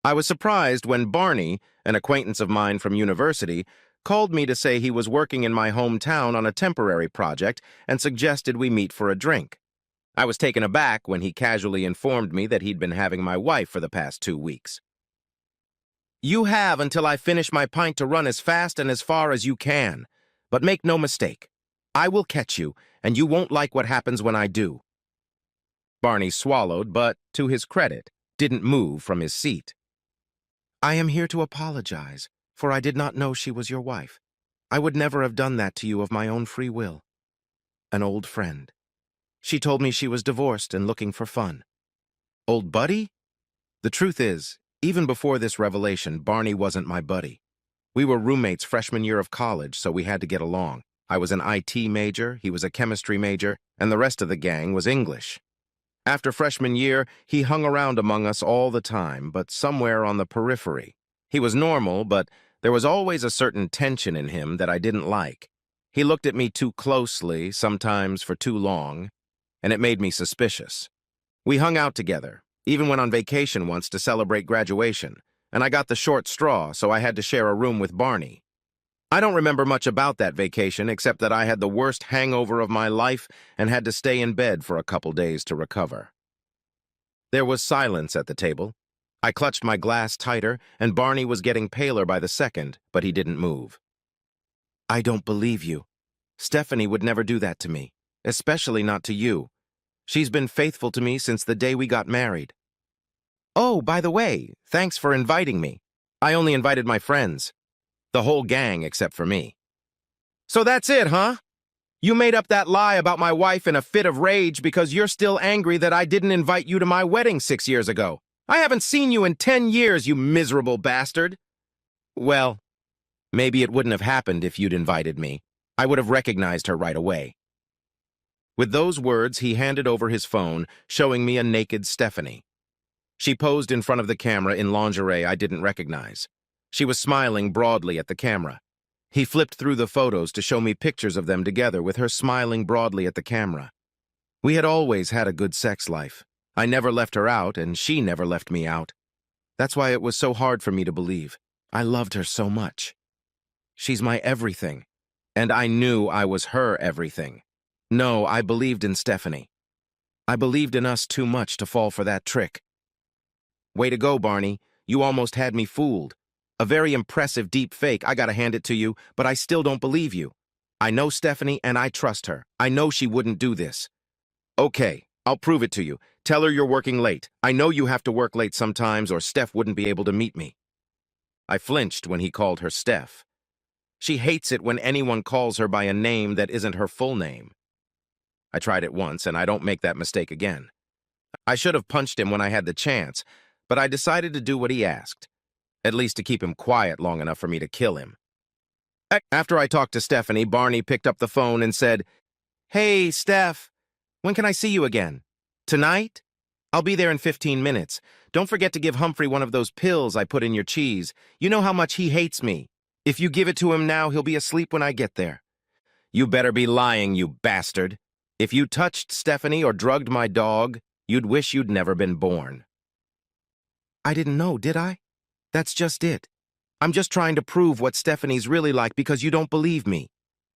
I was surprised when Barney, an acquaintance of mine from university, called me to say he was working in my hometown on a temporary project and suggested we meet for a drink. I was taken aback when he casually informed me that he'd been having my wife for the past 2 weeks. "You have until I finish my pint to run as fast and as far as you can. But make no mistake, I will catch you, and you won't like what happens when I do." Barney swallowed, but, to his credit, didn't move from his seat. "I am here to apologize, for I did not know she was your wife. I would never have done that to you of my own free will. An old friend. She told me she was divorced and looking for fun." "Old buddy?" The truth is, even before this revelation, Barney wasn't my buddy. We were roommates freshman year of college, so we had to get along. I was an IT major, he was a chemistry major, and the rest of the gang was English. After freshman year, he hung around among us all the time, but somewhere on the periphery. He was normal, but there was always a certain tension in him that I didn't like. He looked at me too closely, sometimes for too long, and it made me suspicious. We hung out together, even went on vacation once to celebrate graduation, and I got the short straw, so I had to share a room with Barney. I don't remember much about that vacation except that I had the worst hangover of my life and had to stay in bed for a couple days to recover. There was silence at the table. I clutched my glass tighter, and Barney was getting paler by the second, but he didn't move. "I don't believe you. Stephanie would never do that to me, especially not to you. She's been faithful to me since the day we got married." "Oh, by the way, thanks for inviting me. I only invited my friends. The whole gang except for me." "So that's it, huh? You made up that lie about my wife in a fit of rage because you're still angry that I didn't invite you to my wedding 6 years ago. I haven't seen you in 10 years, you miserable bastard." "Well, maybe it wouldn't have happened if you'd invited me. I would have recognized her right away." With those words, he handed over his phone, showing me a naked Stephanie. She posed in front of the camera in lingerie I didn't recognize. She was smiling broadly at the camera. He flipped through the photos to show me pictures of them together with her smiling broadly at the camera. We had always had a good sex life. I never left her out, and she never left me out. That's why it was so hard for me to believe. I loved her so much. She's my everything, and I knew I was her everything. No, I believed in Stephanie. I believed in us too much to fall for that trick. Way to go, Barney. You almost had me fooled. A very impressive deep fake, I gotta hand it to you, but I still don't believe you. I know Stephanie and I trust her. I know she wouldn't do this. Okay, I'll prove it to you. Tell her you're working late. I know you have to work late sometimes or Steph wouldn't be able to meet me." I flinched when he called her Steph. She hates it when anyone calls her by a name that isn't her full name. I tried it once, and I don't make that mistake again. I should have punched him when I had the chance, but I decided to do what he asked, at least to keep him quiet long enough for me to kill him. After I talked to Stephanie, Barney picked up the phone and said, "Hey, Steph, when can I see you again? Tonight? I'll be there in 15 minutes. Don't forget to give Humphrey one of those pills I put in your cheese. You know how much he hates me. If you give it to him now, he'll be asleep when I get there." "You better be lying, you bastard. If you touched Stephanie or drugged my dog, you'd wish you'd never been born." "I didn't know, did I? That's just it. I'm just trying to prove what Stephanie's really like because you don't believe me.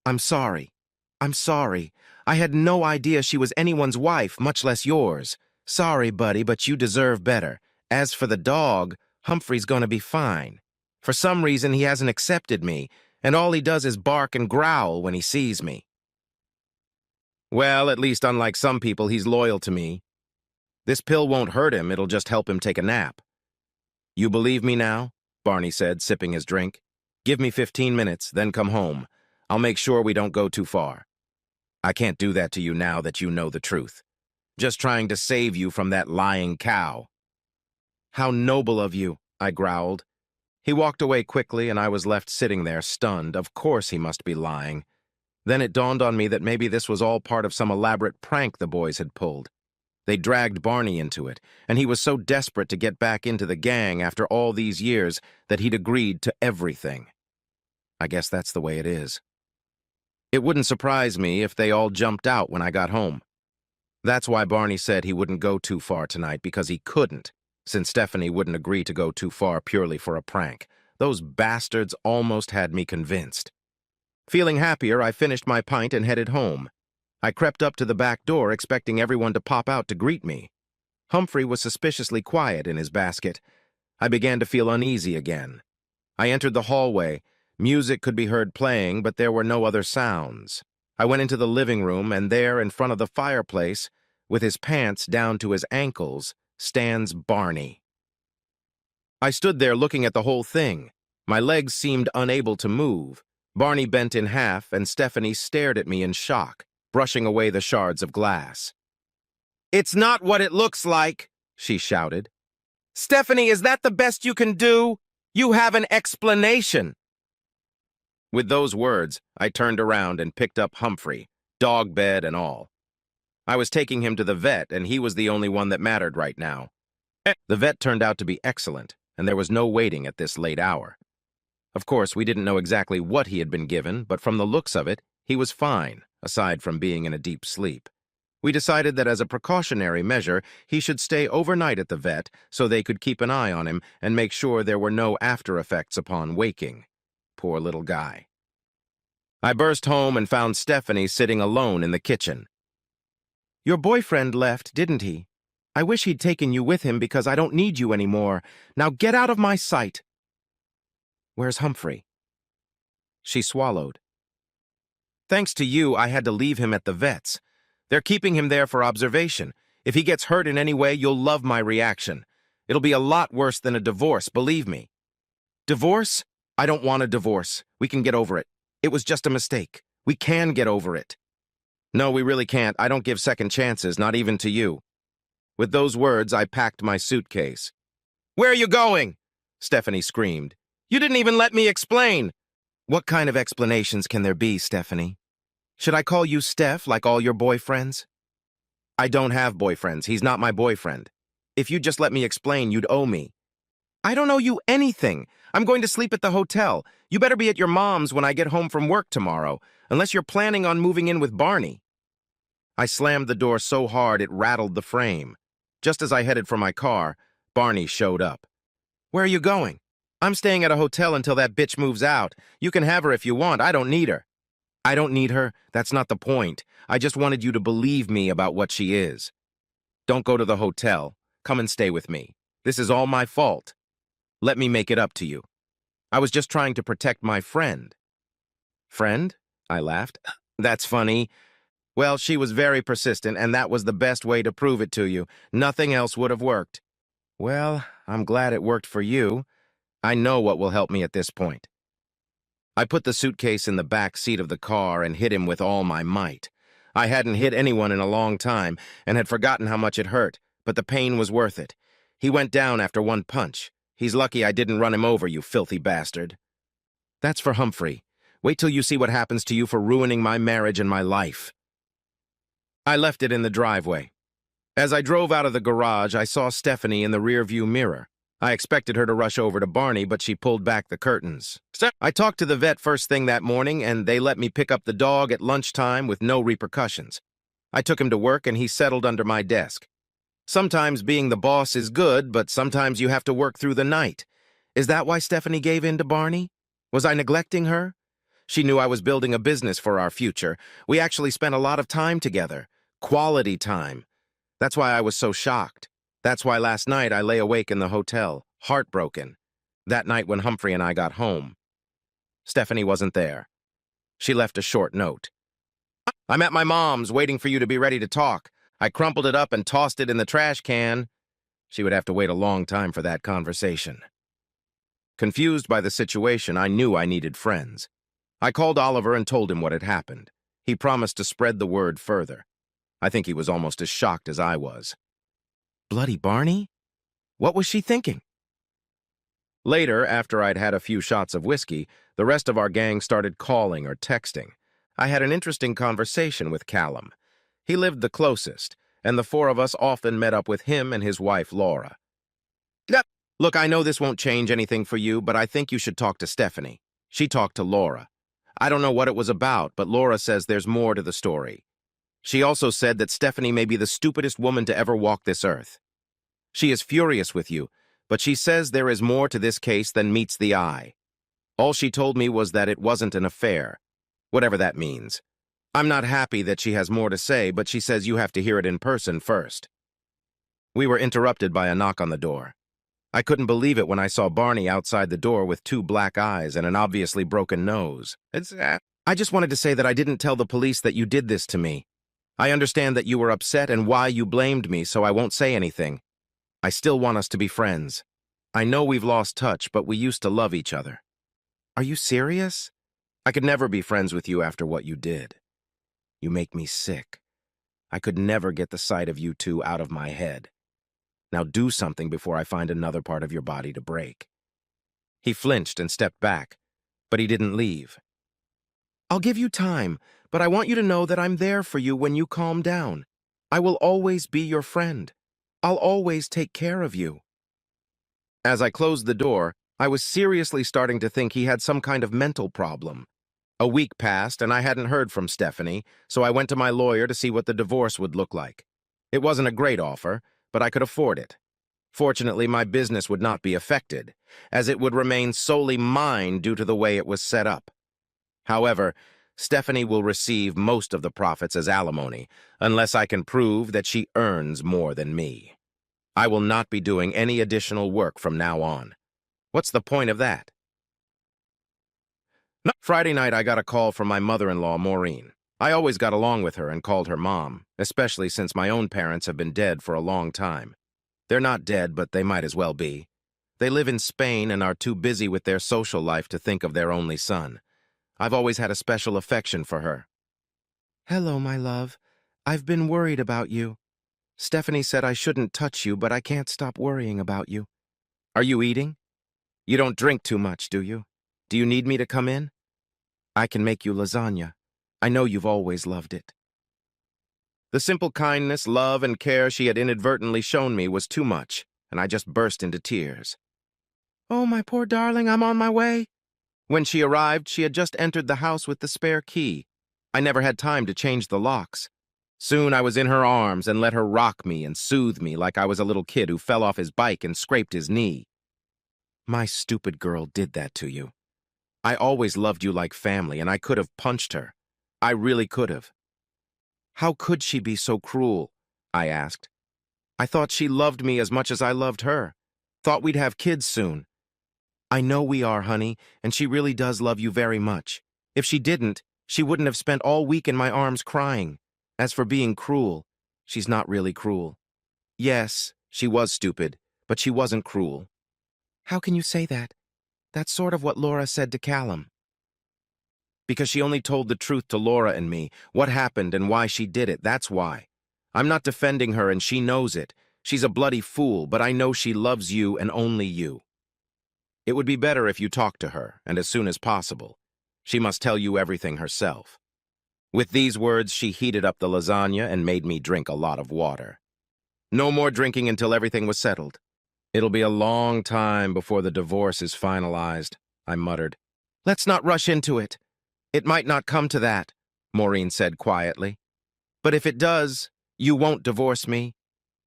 I'm sorry. I'm sorry. I had no idea she was anyone's wife, much less yours. Sorry, buddy, but you deserve better. As for the dog, Humphrey's gonna be fine. For some reason, he hasn't accepted me, and all he does is bark and growl when he sees me." "Well, at least unlike some people, he's loyal to me. This pill won't hurt him, it'll just help him take a nap." "You believe me now?" Barney said, sipping his drink. "Give me 15 minutes, then come home. I'll make sure we don't go too far. I can't do that to you now that you know the truth. Just trying to save you from that lying cow." "How noble of you," I growled. He walked away quickly, and I was left sitting there, stunned. Of course he must be lying. Then it dawned on me that maybe this was all part of some elaborate prank the boys had pulled. They dragged Barney into it, and he was so desperate to get back into the gang after all these years that he'd agreed to everything. I guess that's the way it is. It wouldn't surprise me if they all jumped out when I got home. That's why Barney said he wouldn't go too far tonight, because he couldn't. since Stephanie wouldn't agree to go too far purely for a prank. Those bastards almost had me convinced. Feeling happier, I finished my pint and headed home. I crept up to the back door, expecting everyone to pop out to greet me. Humphrey was suspiciously quiet in his basket. I began to feel uneasy again. I entered the hallway. Music could be heard playing, but there were no other sounds. I went into the living room, and there, in front of the fireplace, with his pants down to his ankles, stands Barney. I stood there looking at the whole thing. My legs seemed unable to move. Barney bent in half, and Stephanie stared at me in shock, brushing away the shards of glass. "It's not what it looks like," she shouted. "Stephanie, is that the best you can do? You have an explanation." With those words, I turned around and picked up Humphrey, dog bed and all. I was taking him to the vet, and he was the only one that mattered right now. The vet turned out to be excellent, and there was no waiting at this late hour. Of course, we didn't know exactly what he had been given, but from the looks of it, he was fine, aside from being in a deep sleep. We decided that as a precautionary measure, he should stay overnight at the vet so they could keep an eye on him and make sure there were no after effects upon waking. Poor little guy. I burst home and found Stephanie sitting alone in the kitchen. "Your boyfriend left, didn't he? I wish he'd taken you with him because I don't need you anymore. Now get out of my sight." "Where's Humphrey?" She swallowed. "Thanks to you, I had to leave him at the vet's. They're keeping him there for observation. If he gets hurt in any way, you'll love my reaction. It'll be a lot worse than a divorce, believe me." "Divorce? I don't want a divorce. We can get over it. It was just a mistake. We can get over it." "No, we really can't. I don't give second chances, not even to you." With those words, I packed my suitcase. "Where are you going?" Stephanie screamed. "You didn't even let me explain." "What kind of explanations can there be, Stephanie? Should I call you Steph like all your boyfriends?" "I don't have boyfriends. He's not my boyfriend. If you'd just let me explain, you'd owe me." "I don't owe you anything. I'm going to sleep at the hotel. You better be at your mom's when I get home from work tomorrow, unless you're planning on moving in with Barney." I slammed the door so hard it rattled the frame. Just as I headed for my car, Barney showed up. "Where are you going?" "I'm staying at a hotel until that bitch moves out. You can have her if you want. I don't need her." "I don't need her. That's not the point. I just wanted you to believe me about what she is." "Don't go to the hotel. Come and stay with me. This is all my fault. Let me make it up to you. I was just trying to protect my friend." "Friend?" I laughed. "That's funny. Well, she was very persistent, and that was the best way to prove it to you. Nothing else would have worked." "Well, I'm glad it worked for you. I know what will help me at this point." I put the suitcase in the back seat of the car and hit him with all my might. I hadn't hit anyone in a long time and had forgotten how much it hurt, but the pain was worth it. He went down after one punch. He's lucky I didn't run him over, you filthy bastard. "That's for Humphrey. Wait till you see what happens to you for ruining my marriage and my life." I left it in the driveway. As I drove out of the garage, I saw Stephanie in the rearview mirror. I expected her to rush over to Barney, but she pulled back the curtains. I talked to the vet first thing that morning, and they let me pick up the dog at lunchtime with no repercussions. I took him to work, and he settled under my desk. Sometimes being the boss is good, but sometimes you have to work through the night. Is that why Stephanie gave in to Barney? Was I neglecting her? She knew I was building a business for our future. We actually spent a lot of time together. Quality time. That's why I was so shocked. That's why last night I lay awake in the hotel, heartbroken. That night when Humphrey and I got home. Stephanie wasn't there. She left a short note. "I'm at my mom's, waiting for you to be ready to talk. I crumpled it up and tossed it in the trash can." She would have to wait a long time for that conversation. Confused by the situation, I knew I needed friends. I called Oliver and told him what had happened. He promised to spread the word further. I think he was almost as shocked as I was. Bloody Barney? What was she thinking? Later, after I'd had a few shots of whiskey, the rest of our gang started calling or texting. I had an interesting conversation with Callum. He lived the closest, and the four of us often met up with him and his wife, Laura. "Look, I know this won't change anything for you, but I think you should talk to Stephanie." She talked to Laura. I don't know what it was about, but Laura says there's more to the story. She also said that Stephanie may be the stupidest woman to ever walk this earth. She is furious with you, but she says there is more to this case than meets the eye. All she told me was that it wasn't an affair, whatever that means. I'm not happy that she has more to say, but she says you have to hear it in person first. We were interrupted by a knock on the door. I couldn't believe it when I saw Barney outside the door with 2 black eyes and an obviously broken nose. I just wanted to say that I didn't tell the police that you did this to me. I understand that you were upset and why you blamed me, so I won't say anything. I still want us to be friends. I know we've lost touch, but we used to love each other. Are you serious? I could never be friends with you after what you did. You make me sick. I could never get the sight of you two out of my head. Now do something before I find another part of your body to break. He flinched and stepped back, but he didn't leave. I'll give you time, but I want you to know that I'm there for you when you calm down. I will always be your friend. I'll always take care of you. As I closed the door, I was seriously starting to think he had some kind of mental problem. A week passed and I hadn't heard from Stephanie, so I went to my lawyer to see what the divorce would look like. It wasn't a great offer, but I could afford it. Fortunately, my business would not be affected, as it would remain solely mine due to the way it was set up. However, Stephanie will receive most of the profits as alimony, unless I can prove that she earns more than me. I will not be doing any additional work from now on. What's the point of that? Friday night, I got a call from my mother-in-law, Maureen. I always got along with her and called her mom, especially since my own parents have been dead for a long time. They're not dead, but they might as well be. They live in Spain and are too busy with their social life to think of their only son. I've always had a special affection for her. Hello, my love. I've been worried about you. Stephanie said I shouldn't touch you, but I can't stop worrying about you. Are you eating? You don't drink too much, do you? Do you need me to come in? I can make you lasagna. I know you've always loved it. The simple kindness, love, and care she had inadvertently shown me was too much, and I just burst into tears. Oh, my poor darling, I'm on my way. When she arrived, she had just entered the house with the spare key. I never had time to change the locks. Soon I was in her arms and let her rock me and soothe me like I was a little kid who fell off his bike and scraped his knee. My stupid girl did that to you. I always loved you like family, and I could have punched her. I really could have. How could she be so cruel? I asked. I thought she loved me as much as I loved her. Thought we'd have kids soon. I know we are, honey, and she really does love you very much. If she didn't, she wouldn't have spent all week in my arms crying. As for being cruel, she's not really cruel. Yes, she was stupid, but she wasn't cruel. How can you say that? That's sort of what Laura said to Callum. Because she only told the truth to Laura and me, what happened and why she did it, that's why. I'm not defending her and she knows it. She's a bloody fool, but I know she loves you and only you. It would be better if you talked to her, and as soon as possible. She must tell you everything herself. With these words, she heated up the lasagna and made me drink a lot of water. No more drinking until everything was settled. It'll be a long time before the divorce is finalized, I muttered. Let's not rush into it. It might not come to that, Maureen said quietly. But if it does, you won't divorce me.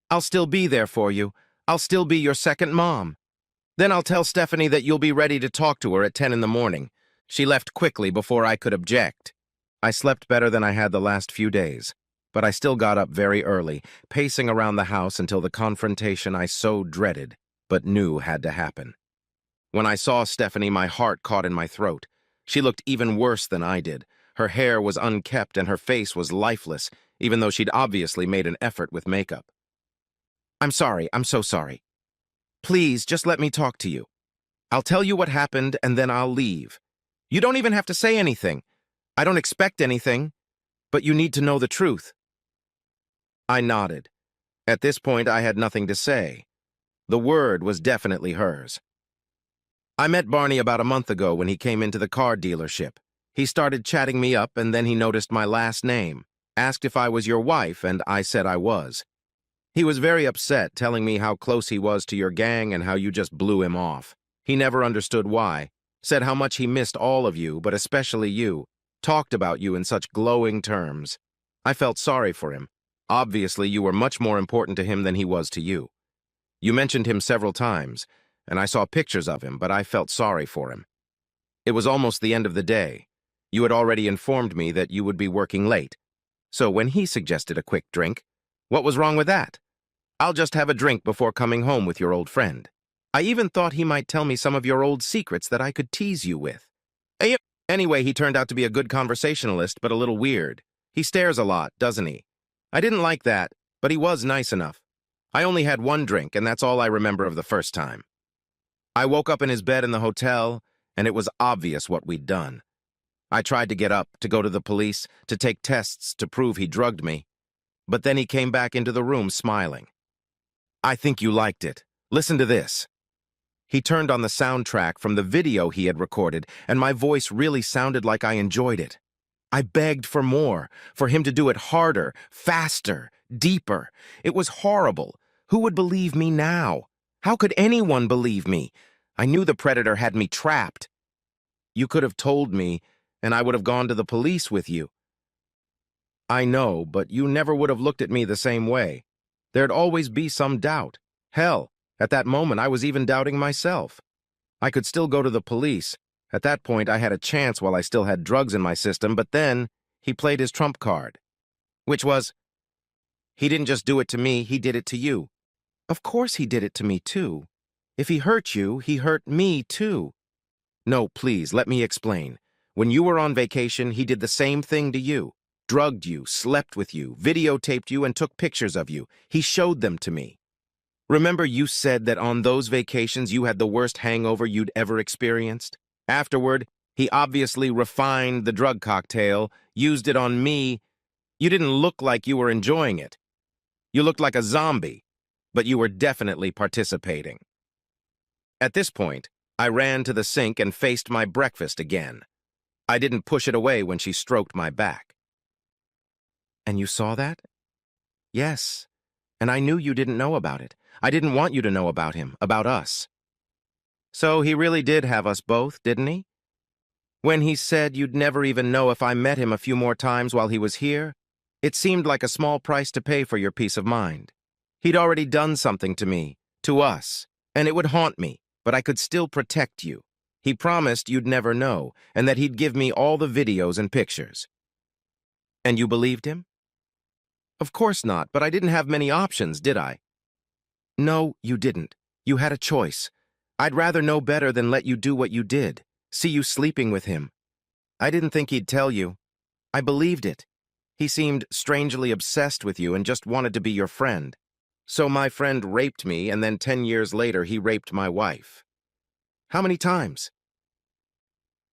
I'll still be there for you. I'll still be your second mom. Then I'll tell Stephanie that you'll be ready to talk to her at 10 in the morning. She left quickly before I could object. I slept better than I had the last few days, but I still got up very early, pacing around the house until the confrontation I so dreaded, but knew had to happen. When I saw Stephanie, my heart caught in my throat. She looked even worse than I did. Her hair was unkempt and her face was lifeless, even though she'd obviously made an effort with makeup. I'm sorry, I'm so sorry. Please, just let me talk to you. I'll tell you what happened and then I'll leave. You don't even have to say anything. I don't expect anything, but you need to know the truth. I nodded. At this point, I had nothing to say. The word was definitely hers. I met Barney about a month ago when he came into the car dealership. He started chatting me up and then he noticed my last name, asked if I was your wife, and I said I was. He was very upset, telling me how close he was to your gang and how you just blew him off. He never understood why, said how much he missed all of you, but especially you, talked about you in such glowing terms. I felt sorry for him. Obviously, you were much more important to him than he was to you. You mentioned him several times, and I saw pictures of him, but I felt sorry for him. It was almost the end of the day. You had already informed me that you would be working late. So when he suggested a quick drink, what was wrong with that? I'll just have a drink before coming home with your old friend. I even thought he might tell me some of your old secrets that I could tease you with. Anyway, he turned out to be a good conversationalist, but a little weird. He stares a lot, doesn't he? I didn't like that, but he was nice enough. I only had one drink, and that's all I remember of the first time. I woke up in his bed in the hotel, and it was obvious what we'd done. I tried to get up, to go to the police, to take tests to prove he drugged me. But then he came back into the room smiling. I think you liked it. Listen to this. He turned on the soundtrack from the video he had recorded, and my voice really sounded like I enjoyed it. I begged for more, for him to do it harder, faster, deeper. It was horrible. Who would believe me now? How could anyone believe me? I knew the predator had me trapped. You could have told me, and I would have gone to the police with you. I know, but you never would have looked at me the same way. There'd always be some doubt. Hell, at that moment I was even doubting myself. I could still go to the police. At that point I had a chance while I still had drugs in my system, but then he played his trump card. Which was, he didn't just do it to me, he did it to you. Of course he did it to me too. If he hurt you, he hurt me too. No, please, let me explain. When you were on vacation, he did the same thing to you. Drugged you, slept with you, videotaped you, and took pictures of you. He showed them to me. Remember you said that on those vacations you had the worst hangover you'd ever experienced? Afterward, he obviously refined the drug cocktail, used it on me. You didn't look like you were enjoying it. You looked like a zombie, but you were definitely participating. At this point, I ran to the sink and faced my breakfast again. I didn't push it away when she stroked my back. And you saw that? Yes, and I knew you didn't know about it. I didn't want you to know about him, about us. So he really did have us both, didn't he? When he said you'd never even know if I met him a few more times while he was here, it seemed like a small price to pay for your peace of mind. He'd already done something to me, to us, and it would haunt me, but I could still protect you. He promised you'd never know, and that he'd give me all the videos and pictures. And you believed him? Of course not, but I didn't have many options, did I? No, you didn't. You had a choice. I'd rather know better than let you do what you did, see you sleeping with him. I didn't think he'd tell you. I believed it. He seemed strangely obsessed with you and just wanted to be your friend. So my friend raped me, and then 10 years later he raped my wife. How many times?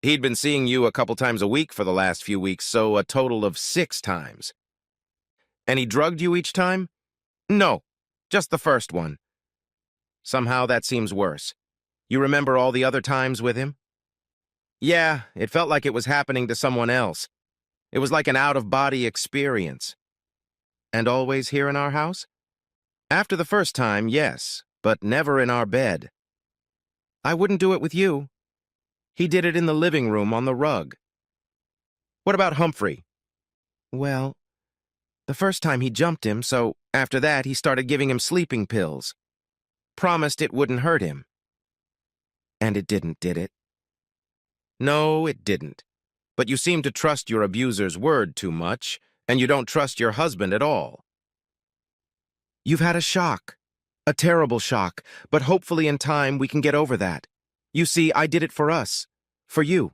He'd been seeing you a couple times a week for the last few weeks, so a total of 6 times. And he drugged you each time? No, just the first one. Somehow that seems worse. You remember all the other times with him? Yeah, it felt like it was happening to someone else. It was like an out-of-body experience. And always here in our house? After the first time, yes, but never in our bed. I wouldn't do it with you. He did it in the living room on the rug. What about Humphrey? Well, the first time he jumped him, so after that he started giving him sleeping pills. Promised it wouldn't hurt him. And it didn't, did it? No, it didn't. But you seem to trust your abuser's word too much, and you don't trust your husband at all. You've had a shock. A terrible shock, but hopefully in time we can get over that. You see, I did it for us. For you.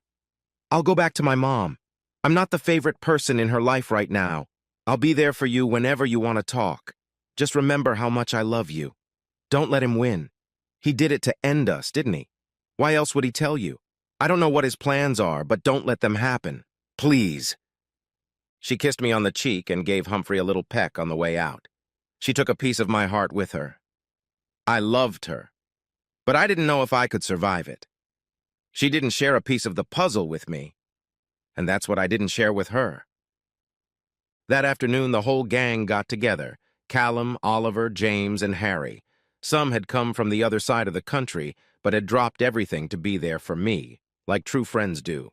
I'll go back to my mom. I'm not the favorite person in her life right now. I'll be there for you whenever you want to talk. Just remember how much I love you. Don't let him win. He did it to end us, didn't he? Why else would he tell you? I don't know what his plans are, but don't let them happen. Please. She kissed me on the cheek and gave Humphrey a little peck on the way out. She took a piece of my heart with her. I loved her, but I didn't know if I could survive it. She didn't share a piece of the puzzle with me, and that's what I didn't share with her. That afternoon, the whole gang got together. Callum, Oliver, James, and Harry. Some had come from the other side of the country, but had dropped everything to be there for me, like true friends do.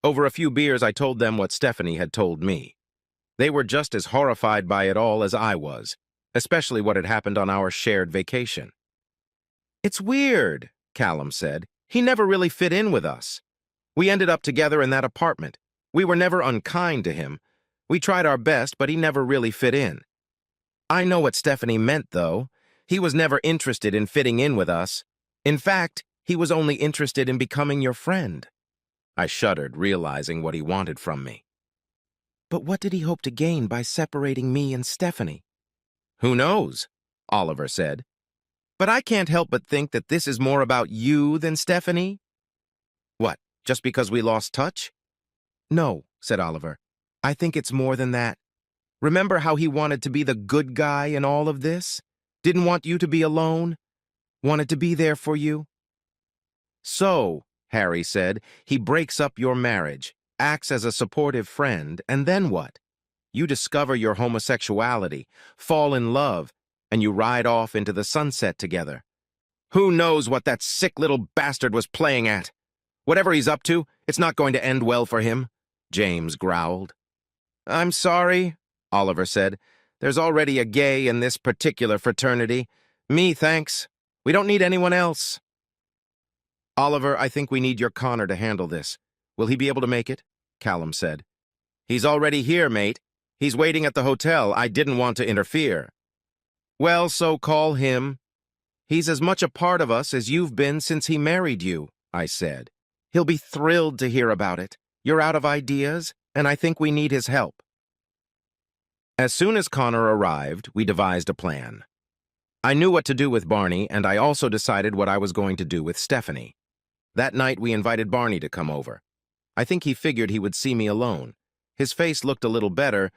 Over a few beers, I told them what Stephanie had told me. They were just as horrified by it all as I was. especially what had happened on our shared vacation. It's weird, Callum said. He never really fit in with us. We ended up together in that apartment. We were never unkind to him. We tried our best, but he never really fit in. I know what Stephanie meant, though. He was never interested in fitting in with us. In fact, he was only interested in becoming your friend. I shuddered, realizing what he wanted from me. But what did he hope to gain by separating me and Stephanie? Who knows? Oliver said. But I can't help but think that this is more about you than Stephanie. What, just because we lost touch? No, said Oliver. I think it's more than that. Remember how he wanted to be the good guy in all of this? Didn't want you to be alone? Wanted to be there for you? So, Harry said, he breaks up your marriage, acts as a supportive friend, and then what? You discover your homosexuality, fall in love, and you ride off into the sunset together. Who knows what that sick little bastard was playing at? Whatever he's up to, it's not going to end well for him, James growled. I'm sorry, Oliver said. There's already a gay in this particular fraternity. Me, thanks. We don't need anyone else. Oliver, I think we need your Connor to handle this. Will he be able to make it? Callum said. He's already here, mate. He's waiting at the hotel. I didn't want to interfere. Well, so call him. He's as much a part of us as you've been since he married you, I said. He'll be thrilled to hear about it. You're out of ideas, and I think we need his help. As soon as Connor arrived, we devised a plan. I knew what to do with Barney, and I also decided what I was going to do with Stephanie. That night, we invited Barney to come over. I think he figured he would see me alone. His face looked a little better,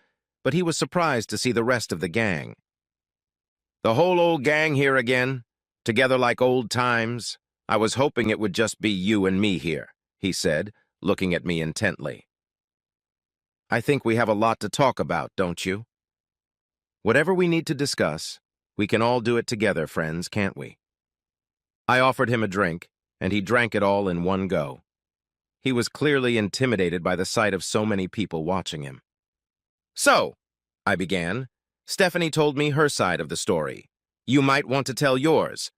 but he was surprised to see the rest of the gang. The whole old gang here again, together like old times. I was hoping it would just be you and me here, he said, looking at me intently. I think we have a lot to talk about, don't you? Whatever we need to discuss, we can all do it together, friends, can't we? I offered him a drink, and he drank it all in one go. He was clearly intimidated by the sight of so many people watching him. So, I began, Stephanie told me her side of the story. You might want to tell yours.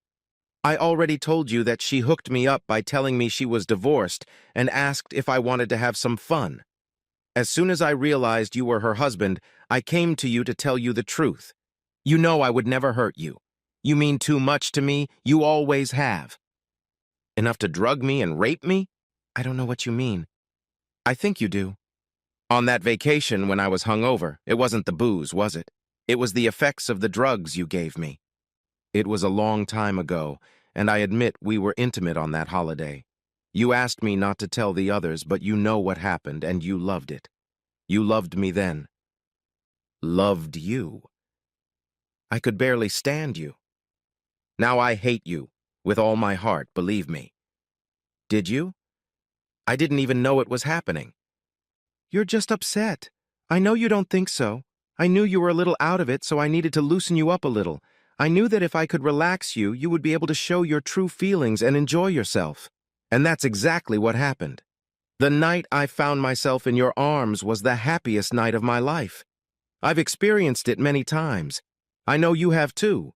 I already told you that she hooked me up by telling me she was divorced and asked if I wanted to have some fun. As soon as I realized you were her husband, I came to you to tell you the truth. You know I would never hurt you. You mean too much to me. You always have. Enough to drug me and rape me? I don't know what you mean. I think you do. On that vacation when I was hungover, it wasn't the booze, was it? It was the effects of the drugs you gave me. It was a long time ago, and I admit we were intimate on that holiday. You asked me not to tell the others, but you know what happened, and you loved it. You loved me then. Loved you. I could barely stand you. Now I hate you, with all my heart, believe me. Did you? I didn't even know it was happening. You're just upset. I know you don't think so. I knew you were a little out of it, so I needed to loosen you up a little. I knew that if I could relax you, you would be able to show your true feelings and enjoy yourself. And that's exactly what happened. The night I found myself in your arms was the happiest night of my life. I've experienced it many times. I know you have too.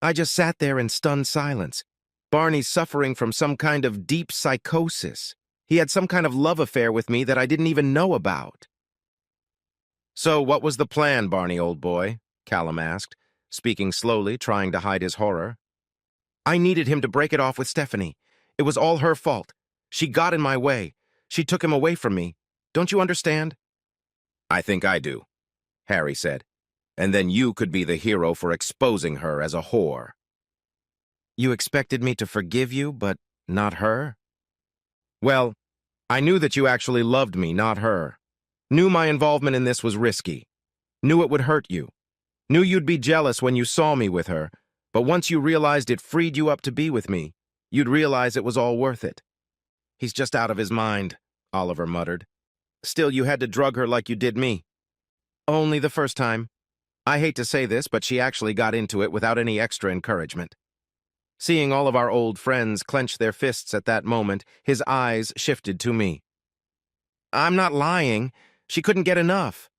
I just sat there in stunned silence. Barney's suffering from some kind of deep psychosis. He had some kind of love affair with me that I didn't even know about. So what was the plan, Barney, old boy? Callum asked, speaking slowly, trying to hide his horror. I needed him to break it off with Stephanie. It was all her fault. She got in my way. She took him away from me. Don't you understand? I think I do, Harry said. And then you could be the hero for exposing her as a whore. You expected me to forgive you, but not her? Well, I knew that you actually loved me, not her. Knew my involvement in this was risky. Knew it would hurt you. Knew you'd be jealous when you saw me with her, but once you realized it freed you up to be with me, you'd realize it was all worth it. He's just out of his mind, Oliver muttered. Still, you had to drug her like you did me. Only the first time. I hate to say this, but she actually got into it without any extra encouragement. Seeing all of our old friends clench their fists at that moment, his eyes shifted to me. I'm not lying. She couldn't get enough.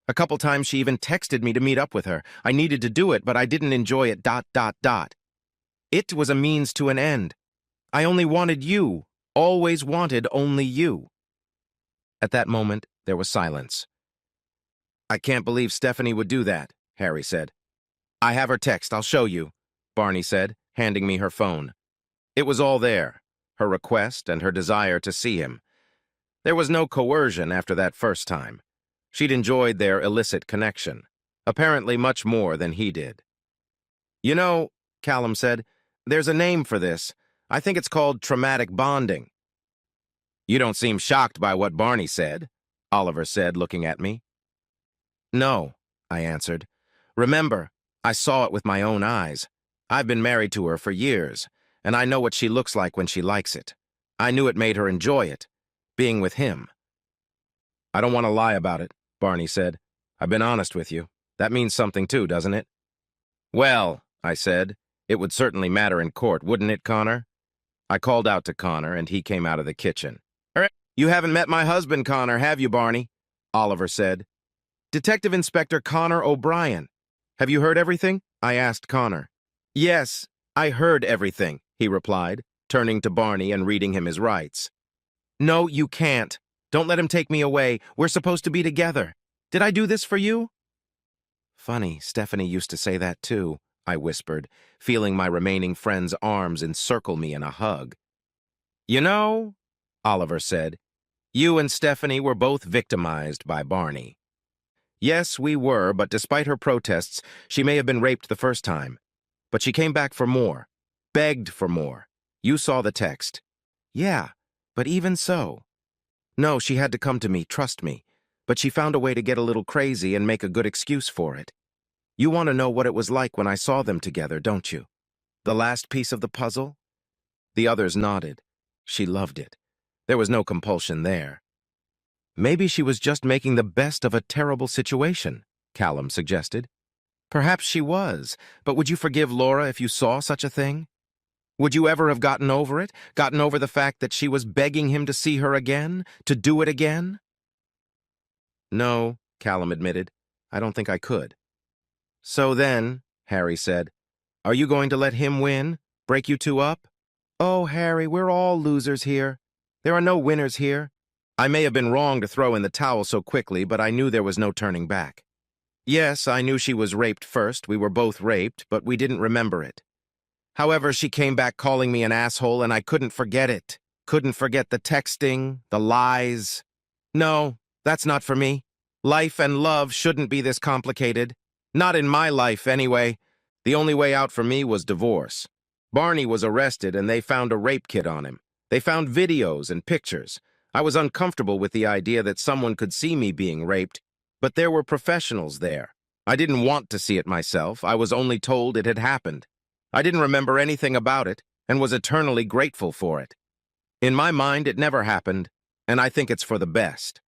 A couple times she even texted me to meet up with her. I needed to do it, but I didn't enjoy it, ... It was a means to an end. I only wanted you, always wanted only you. At that moment, there was silence. I can't believe Stephanie would do that, Harry said. I have her text, I'll show you, Barney said, handing me her phone. It was all there, her request and her desire to see him. There was no coercion after that first time. She'd enjoyed their illicit connection, apparently much more than he did. You know, Callum said, there's a name for this. I think it's called traumatic bonding. You don't seem shocked by what Barney said, Oliver said, looking at me. No, I answered. Remember, I saw it with my own eyes. I've been married to her for years, and I know what she looks like when she likes it. I knew it made her enjoy it, being with him. I don't want to lie about it, Barney said. I've been honest with you. That means something too, doesn't it? Well, I said, it would certainly matter in court, wouldn't it, Connor? I called out to Connor, and he came out of the kitchen. You haven't met my husband, Connor, have you, Barney? Oliver said. Detective Inspector Connor O'Brien. Have you heard everything? I asked Connor. Yes, I heard everything, he replied, turning to Barney and reading him his rights. No, you can't. Don't let him take me away. We're supposed to be together. Did I do this for you? Funny, Stephanie used to say that too, I whispered, feeling my remaining friend's arms encircle me in a hug. You know, Oliver said, you and Stephanie were both victimized by Barney. Yes, we were, but despite her protests, she may have been raped the first time. But she came back for more, begged for more. You saw the text. Yeah, but even so. No, she had to come to me, trust me. But she found a way to get a little crazy and make a good excuse for it. You want to know what it was like when I saw them together, don't you? The last piece of the puzzle? The others nodded. She loved it. There was no compulsion there. Maybe she was just making the best of a terrible situation, Callum suggested. Perhaps she was, but would you forgive Laura if you saw such a thing? Would you ever have gotten over it? Gotten over the fact that she was begging him to see her again? To do it again? No, Callum admitted. I don't think I could. So then, Harry said, are you going to let him win? Break you two up? Oh, Harry, we're all losers here. There are no winners here. I may have been wrong to throw in the towel so quickly, but I knew there was no turning back. Yes, I knew she was raped first. We were both raped, but we didn't remember it. However, she came back calling me an asshole, and I couldn't forget it. Couldn't forget the texting, the lies. No, that's not for me. Life and love shouldn't be this complicated. Not in my life, anyway. The only way out for me was divorce. Barney was arrested, and they found a rape kit on him. They found videos and pictures. I was uncomfortable with the idea that someone could see me being raped, but there were professionals there. I didn't want to see it myself. I was only told it had happened. I didn't remember anything about it and was eternally grateful for it. In my mind, it never happened, and I think it's for the best.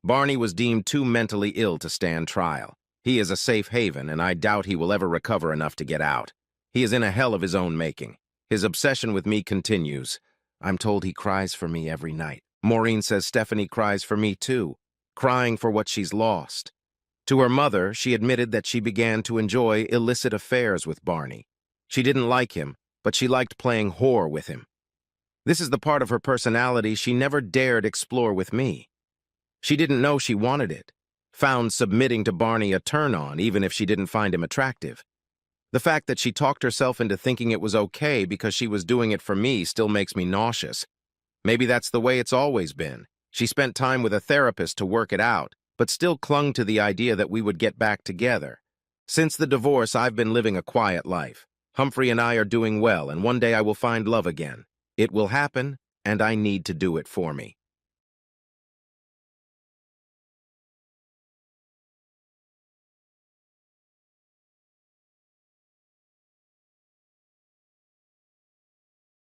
Barney was deemed too mentally ill to stand trial. He is a safe haven, and I doubt he will ever recover enough to get out. He is in a hell of his own making. His obsession with me continues. I'm told he cries for me every night. Maureen says Stephanie cries for me too, crying for what she's lost. To her mother, she admitted that she began to enjoy illicit affairs with Barney. She didn't like him, but she liked playing whore with him. This is the part of her personality she never dared explore with me. She didn't know she wanted it, found submitting to Barney a turn-on even if she didn't find him attractive. The fact that she talked herself into thinking it was okay because she was doing it for me still makes me nauseous. Maybe that's the way it's always been. She spent time with a therapist to work it out, but still clung to the idea that we would get back together. Since the divorce, I've been living a quiet life. Humphrey and I are doing well, and one day I will find love again. It will happen, and I need to do it for me.